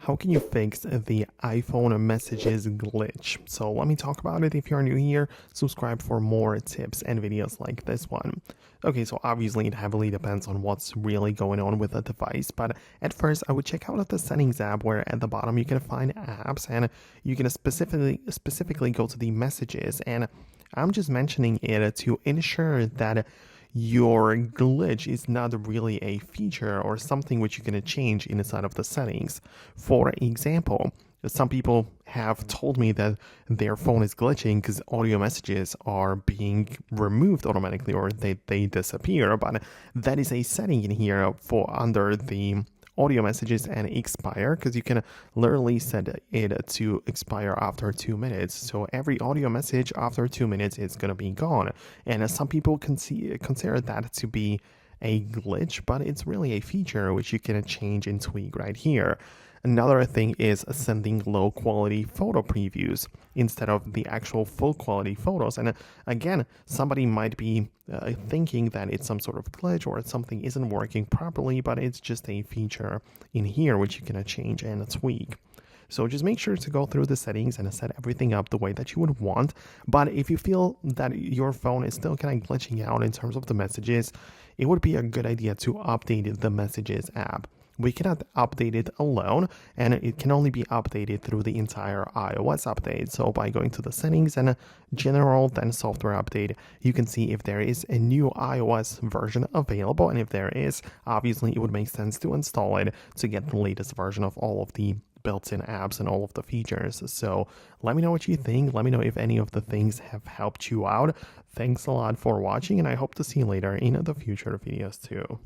How can you fix the iPhone messages glitch? So let me talk about it. If you're new here, subscribe for more tips and videos like this one. Okay, so obviously it heavily depends on what's really going on with the device, but at first I would check out the settings app where at the bottom you can find apps and you can specifically go to the messages, and I'm just mentioning it to ensure that your glitch is not really a feature or something which you're going to change inside of the settings. For example, some people have told me that their phone is glitching because audio messages are being removed automatically or they disappear, but that is a setting in here for under the audio messages and expire, because you can literally set it to expire after 2 minutes. So every audio message after 2 minutes is going to be gone. And some people consider that to be a glitch, but it's really a feature which you can change and tweak right here. Another thing is sending low quality photo previews instead of the actual full quality photos. And again, somebody might be thinking that it's some sort of glitch or something isn't working properly, but it's just a feature in here which you can change and tweak. So just make sure to go through the settings and set everything up the way that you would want. But if you feel that your phone is still kind of glitching out in terms of the messages, it would be a good idea to update the messages app. We cannot update it alone, and it can only be updated through the entire iOS update. So by going to the settings and general, then software update, you can see if there is a new iOS version available. And if there is, obviously it would make sense to install it to get the latest version of all of the built-in apps and all of the features. So let me know what you think. Let me know if any of the things have helped you out. Thanks a lot for watching, and I hope to see you later in the future videos too.